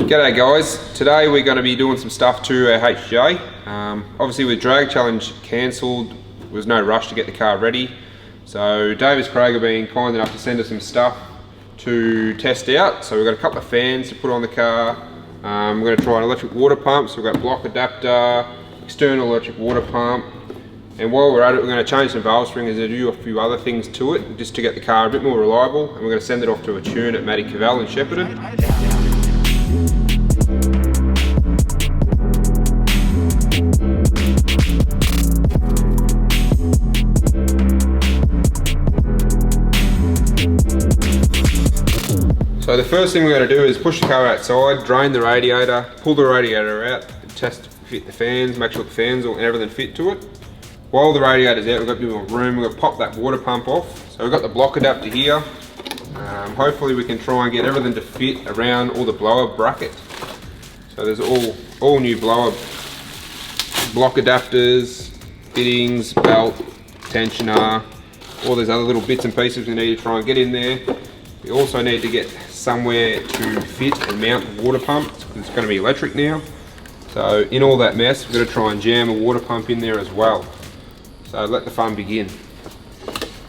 G'day guys, today we're going to be doing some stuff to our HJ. Obviously with Drag Challenge cancelled, there was no rush to get the car ready. So Davies have been kind enough to send us some stuff to test out. So we've got a couple of fans to put on the car. We're going to try an electric water pump. So we've got block adapter, external electric water pump. And while we're at it, we're going to change some valve stringers and do a few other things to it, just to get the car a bit more reliable. And we're going to send it off to a tune at Matty Cavell in Shepparton. So the first thing we're going to do is push the car outside, drain the radiator, pull the radiator out, test to fit the fans, make sure the fans and everything fit to it. While the radiator's out, we've got a bit more room, we're going to pop that water pump off. So we've got the block adapter here. Hopefully we can try and get everything to fit around all the blower bracket. So there's all new blower block adapters, fittings, belt, tensioner, all those other little bits and pieces we need to try and get in there. We also need to get somewhere to fit and mount the water pump. It's going to be electric now. So in all that mess, we're going to try and jam a water pump in there as well. So let the fun begin.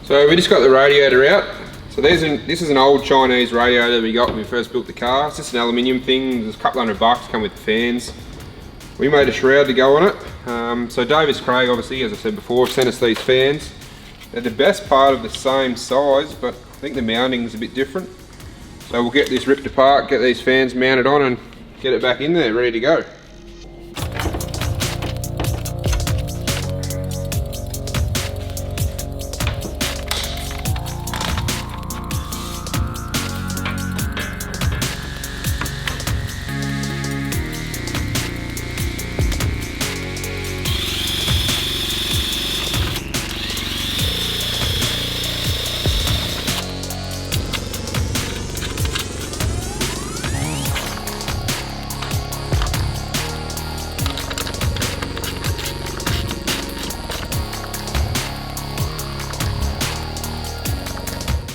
So we just got the radiator out. So this is an old Chinese radiator we got when we first built the car. It's just an aluminium thing. There's a couple $100, come with the fans. We made a shroud to go on it. So Davies Craig, obviously, as I said before, sent us these fans. They're the best part of the same size, but I think the mounting is a bit different. So we'll get this ripped apart, get these fans mounted on and get it back in there, ready to go.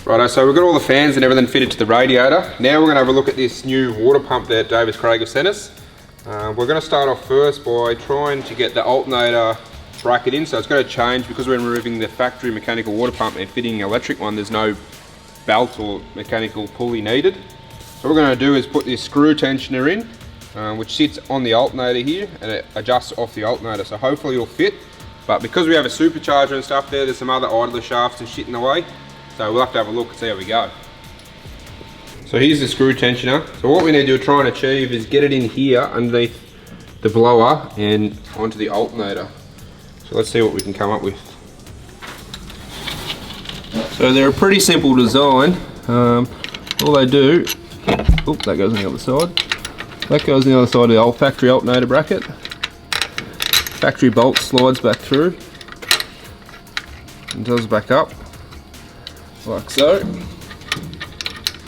Righto, so we've got all the fans and everything fitted to the radiator. Now we're going to have a look at this new water pump that Davies Craig have sent us. We're going to start off first by trying to get the alternator bracket in. So it's going to change because we're removing the factory mechanical water pump and fitting an electric one. There's no belt or mechanical pulley needed. So what we're going to do is put this screw tensioner in, which sits on the alternator here, and it adjusts off the alternator. So hopefully it'll fit. But because we have a supercharger and stuff there's some other idler shafts and shit in the way. So we'll have to have a look and see how we go. So here's the screw tensioner. So what we need to try and achieve is get it in here underneath the blower and onto the alternator. So let's see what we can come up with. So they're a pretty simple design. All they do, oop, that goes on the other side. That goes on the other side of the old factory alternator bracket. Factory bolt slides back through and does back up. Like so,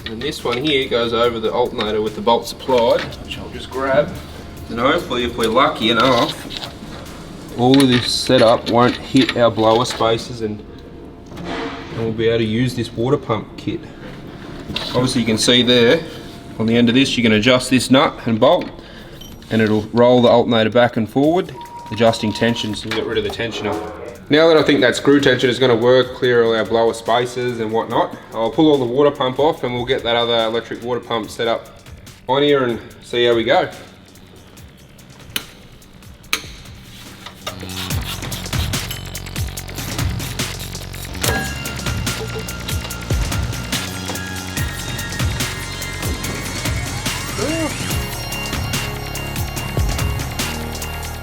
and this one here goes over the alternator with the bolt supplied, which I'll just grab, and hopefully if we're lucky enough all of this setup won't hit our blower spaces and we'll be able to use this water pump kit. Obviously you can see there on the end of this you can adjust this nut and bolt and it'll roll the alternator back and forward, adjusting tension so we get rid of the tensioner. Now that I think that screw tension is going to work, clear all our blower spaces and whatnot, I'll pull all the water pump off and we'll get that other electric water pump set up on here and see how we go.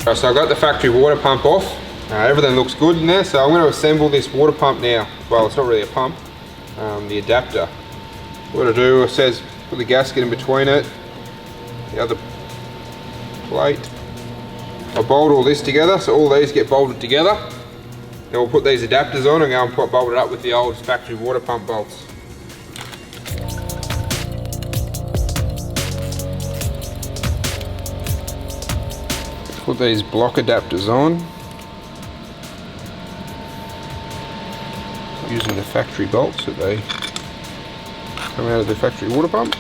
Right, so I've got the factory water pump off. Everything looks good in there, so I'm going to assemble this water pump now. Well, it's not really a pump, the adapter. What I do, it says put the gasket in between it, the other plate. I bolt all this together, so all these get bolted together. Then we'll put these adapters on and go and bolt it up with the old factory water pump bolts. Put these block adapters on. Using the factory bolts that they come out of the factory water pump.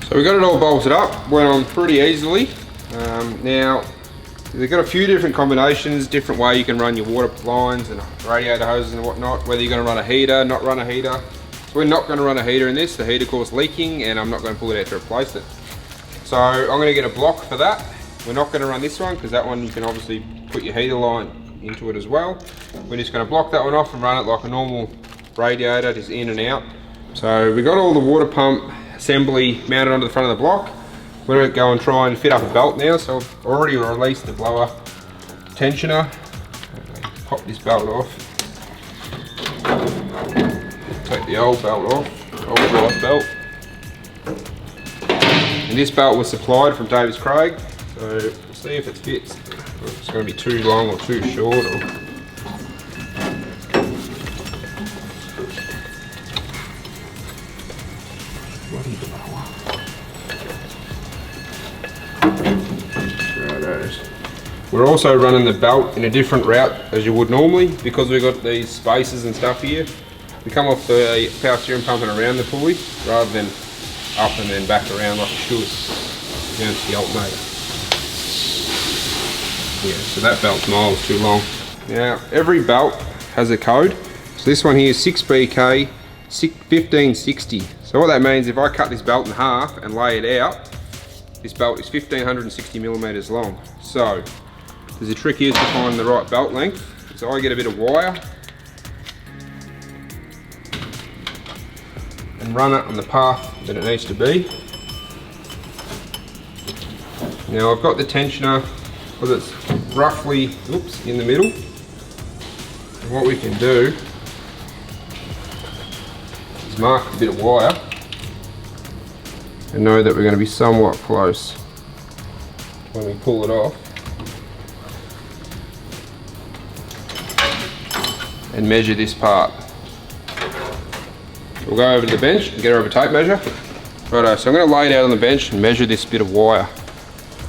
So we got it all bolted up, went on pretty easily. Now, they've got a few different combinations, different way you can run your water lines and radiator hoses and whatnot, whether you're going to run a heater, not run a heater. So we're not going to run a heater in this. The heater caused leaking and I'm not going to pull it out to replace it. So I'm going to get a block for that. We're not going to run this one because that one you can obviously put your heater line into it as well. We're just going to block that one off and run it like a normal radiator, just in and out. So we got all the water pump assembly mounted onto the front of the block. We're going to go and try and fit up a belt now. So I've already released the blower tensioner. Pop this belt off. Take the old belt off, old brass belt. And this belt was supplied from Davies, so we'll see if it fits. If it's going to be too long or too short. We're also running the belt in a different route as you would normally because we've got these spaces and stuff here. We come off the power steering pump and around the pulley rather than up and then back around like it should down to the alternator. Yeah, so that belt's miles too long. Now every belt has a code. So this one here is 6BK 1560. So what that means, if I cut this belt in half and lay it out, this belt is 1560 millimeters long. So there's a trick here to find the right belt length. So I get a bit of wire and run it on the path that it needs to be. Now I've got the tensioner because it's roughly, in the middle. And what we can do is mark a bit of wire and know that we're going to be somewhat close when we pull it off. And measure this part. We'll go over to the bench and get her a tape measure. Righto, so I'm going to lay it out on the bench and measure this bit of wire.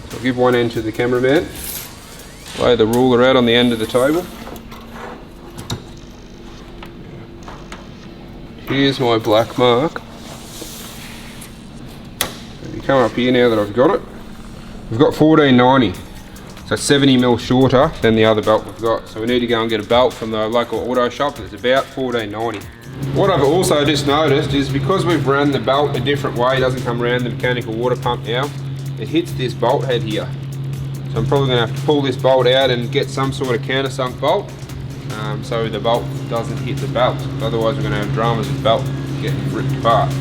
So I'll give one end to the cameraman, lay the ruler out on the end of the table. Here's my black mark. If you come up here now that I've got it, we've got 1490. So 70mm shorter than the other belt we've got. So we need to go and get a belt from the local auto shop that's about 1490. What I've also just noticed is because we've run the belt a different way, it doesn't come around the mechanical water pump now, it hits this bolt head here. So I'm probably going to have to pull this bolt out and get some sort of countersunk bolt so the bolt doesn't hit the belt. Otherwise we're going to have dramas with belt getting ripped apart.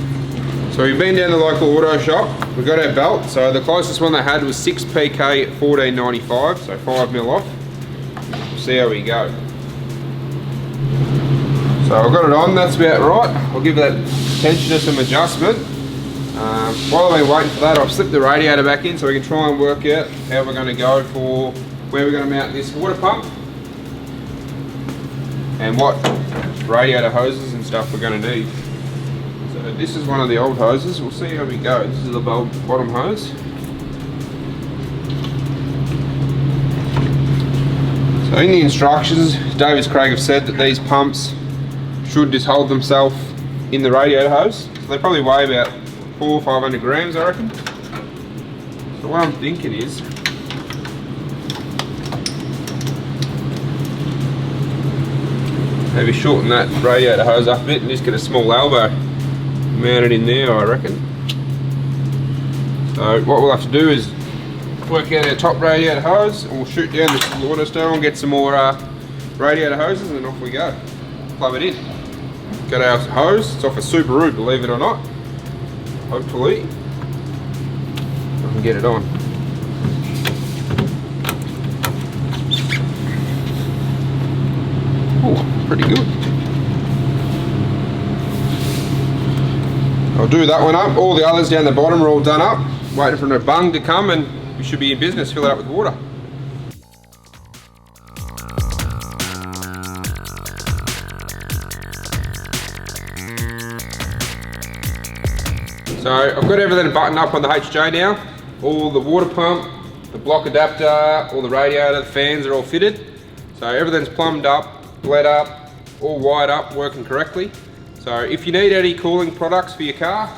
So we've been down the local auto shop, we got our belt, so the closest one they had was 6PK at 1495, so 5mm off. We'll see how we go. So I've got it on, that's about right. I'll give that tensioner some adjustment. While I've been waiting for that, I've slipped the radiator back in so we can try and work out how we're going to go for where we're going to mount this water pump and what radiator hoses and stuff we're going to need. So this is one of the old hoses, we'll see how we go. This is the bottom hose. So in the instructions, Davies have said that these pumps should just hold themselves in the radiator hose. So they probably weigh about 400 or 500 grams, I reckon. So what I'm thinking is, maybe shorten that radiator hose up a bit and just get a small elbow mounted in there, I reckon. So what we'll have to do is work out our top radiator hose and we'll shoot down this water stone and get some more radiator hoses and off we go. Plug it in. Got our hose, it's off a Subaru, believe it or not. Hopefully I can get it on. Oh, pretty good. I'll do that one up. All the others down the bottom are all done up. Waiting for the bung to come and we should be in business, fill it up with water. So I've got everything buttoned up on the HJ now. All the water pump, the block adapter, all the radiator, the fans are all fitted. So everything's plumbed up, bled up, all wired up, working correctly. So if you need any cooling products for your car,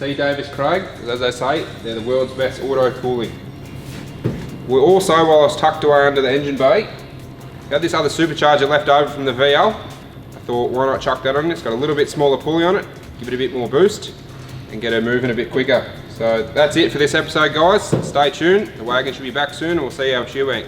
See Davies, Craig, 'cause as they say, they're the world's best auto cooling. We also, while I was tucked away under the engine bay, had this other supercharger left over from the VL. I thought, why not chuck that on? It's got a little bit smaller pulley on it, give it a bit more boost, and get her moving a bit quicker. So that's it for this episode, guys. Stay tuned. The wagon should be back soon, and we'll see how she went.